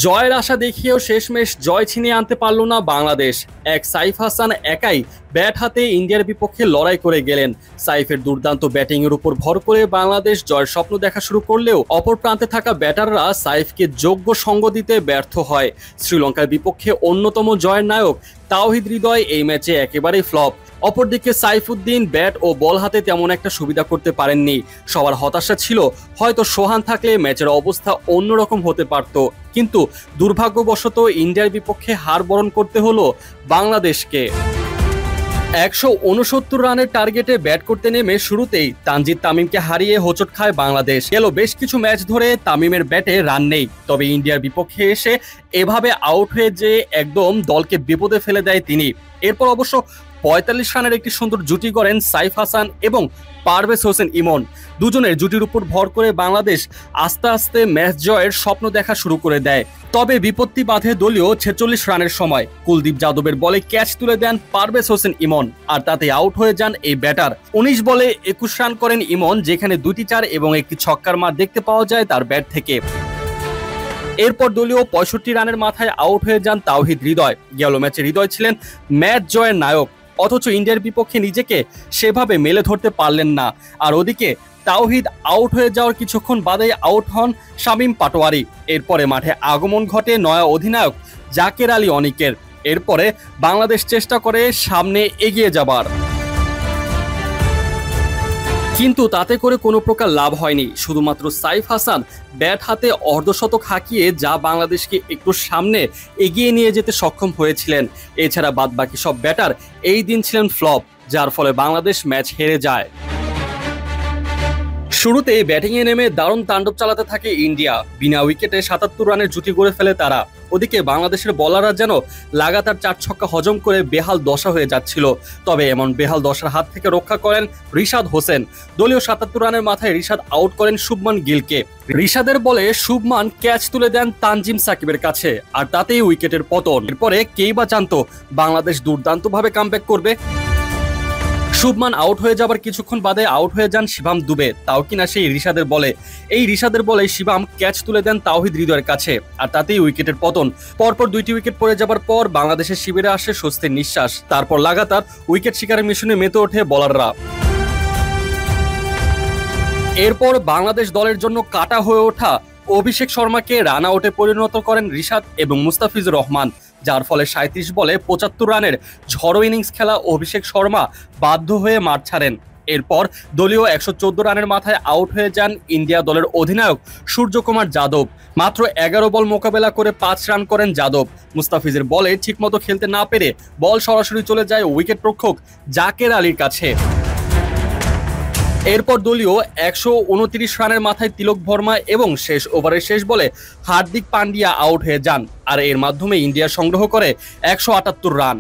জয়ের আশা দেখিয়েও শেষমেশ জয় ছিনিয়ে আনতে পারল না বাংলাদেশ। এক সাইফ হাসান একাই ব্যাট হাতে ইন্ডিয়ার বিপক্ষে লড়াই করে গেলেন। সাইফের দুর্দান্ত ব্যাটিংয়ের উপর ভর করে বাংলাদেশ জয়ের স্বপ্ন দেখা শুরু করলেও অপর প্রান্তে থাকা ব্যাটাররা সাইফকে যোগ্য সঙ্গ দিতে ব্যর্থ হয়। শ্রীলঙ্কার বিপক্ষে অন্যতম জয়ের নায়ক তাওহিদ হৃদয় এই ম্যাচে একেবারেই ফ্লপ। অপরদিকে সাইফুদ্দিন ব্যাট ও বল হাতে তেমন একটা সুবিধা করতে পারেননি। সবার হতাশা ছিল হয়তো সোহান থাকলে ম্যাচের অবস্থা অন্যরকম হতে পারত, কিন্তু দুর্ভাগ্যবশত ইন্ডিয়ার বিপক্ষে হার বরণ করতে হলো বাংলাদেশকে। 169 রানের টার্গেটে ব্যাট করতে নেমে শুরুতেই তানজিদ তামিমকে হারিয়ে হোঁচট খায় বাংলাদেশ। গেল বেশ কিছু ম্যাচ ধরে তামিমের ব্যাটে রান নেই, তবে ইন্ডিয়ার বিপক্ষে এসে এভাবে আউট হয়ে যে একদম দলকে বিপদে ফেলে দেয় তিনি। এরপর অবশ্য 45 রানের একটি সুন্দর জুটি করেন সাইফ হাসান এবং পারভেজ হোসেন ইমন। দুজনের জুটির উপর ভর করে বাংলাদেশ আস্তে আস্তে ম্যাচ জয়ের স্বপ্ন দেখা শুরু করে দেয়। তবে বিপত্তি বাধে দলীয় 46 রানের সময় কুলদীপ যাদবের বলে ক্যাচ তুলে দেন পারভেজ হোসেন ইমন, আর তাতে আউট হয়ে যান এই ব্যাটার। 19 বলে 21 রান করেন ইমন, যেখানে 2টি 4 এবং একটি ছক্কার মার দেখতে পাওয়া যায় তার ব্যাট থেকে। এরপর দলীয় 65 রানের মাথায় আউট হয়ে যান তাওহিদ হৃদয়। গেল ম্যাচে হৃদয় ছিলেন ম্যাচ জয়ের নায়ক, অথচ ইন্ডিয়ার বিপক্ষে নিজেকে সেভাবে মেলে ধরতে পারলেন না। আর ওদিকে তাওহিদ আউট হয়ে যাওয়ার কিছুক্ষণ বাদে আউট হন শামীম পাটোয়ারি। এরপরে মাঠে আগমন ঘটে নয়া অধিনায়ক জাকের আলী অনিকের। এরপরে বাংলাদেশ চেষ্টা করে সামনে এগিয়ে যাবার, কিন্তু তাতে করে কোনো প্রকার লাভ হয়নি। শুধুমাত্র সাইফ হাসান ব্যাট হাতে অর্ধশতক হাঁকিয়ে যা বাংলাদেশকে একটু সামনে এগিয়ে নিয়ে যেতে সক্ষম হয়েছিলেন। এছাড়া বাদবাকি সব ব্যাটার এই দিন ছিলেন ফ্লপ, যার ফলে বাংলাদেশ ম্যাচ হেরে যায়। শুরুতে ব্যাটিংয়ে নেমে দারুণ তাণ্ডব চালাতে থাকে ইন্ডিয়া। বিনা উইকেটে 77 রানের জুটি গড়ে ফেলে তারা। ওদিকে বাংলাদেশের বোলাররা যেন লাগাতার 4 ছক্কা হজম করে বেহাল দশা হয়ে যাচ্ছিল। তবে এমন বেহাল দশার হাত থেকে রক্ষা করেন রিশাদ হোসেন। দলীয় 77 রানের মাথায় রিশাদ আউট করেন শুভমান গিলকে। রিশাদের বলে শুভমান ক্যাচ তুলে দেন তানজিম সাকিবের কাছে, আর তাতেই উইকেটের পতন। এরপরে কেই বা জানতো বাংলাদেশ দুর্দান্তভাবে কামব্যাক করবে। শুভমান আউট হয়ে যাবার কিছুক্ষণ বাদে আউট হয়ে যান শিবাম দুবে, তাও কিনা সেই রিশাদের বলে। এই রিশাদের বলে শিবাম ক্যাচ তুলে দেন তাওহিদ হৃদয়ের কাছে, আর তাতেই উইকেটের পতন। পরপর 2টি উইকেট পড়ে যাবার পর বাংলাদেশের শিবিরে আসে স্বস্তির নিঃশ্বাস। তারপর লাগাতার উইকেট শিকারের মিশনে মেতে ওঠে বোলাররা। এরপর বাংলাদেশ দলের জন্য কাটা হয়ে ওঠা অভিষেক শর্মাকে রান আউটে পরিণত করেন রিশাদ এবং মুস্তাফিজুর রহমান, যার ফলে 37 বলে 75 রানের ঝড়ো ইনিংস খেলা অভিষেক শর্মা বাধ্য হয়ে মাঠ ছাড়েন। এরপর দলীয় 114 রানের মাথায় আউট হয়ে যান ইন্ডিয়া দলের অধিনায়ক সূর্যকুমার যাদব। মাত্র 11 বল মোকাবেলা করে 5 রান করেন যাদব। মুস্তাফিজের বলে ঠিকমতো খেলতে না পেরে বল সরাসরি চলে যায় উইকেট রক্ষক জাকের আলীর কাছে। এরপর দলীয় 129 রানের মাথায় তিলক ভর্মা এবং শেষ ওভারের শেষ বলে হার্দিক পান্ডিয়া আউট হয়ে যান, আর এর মাধ্যমে ইন্ডিয়া সংগ্রহ করে 178 রান।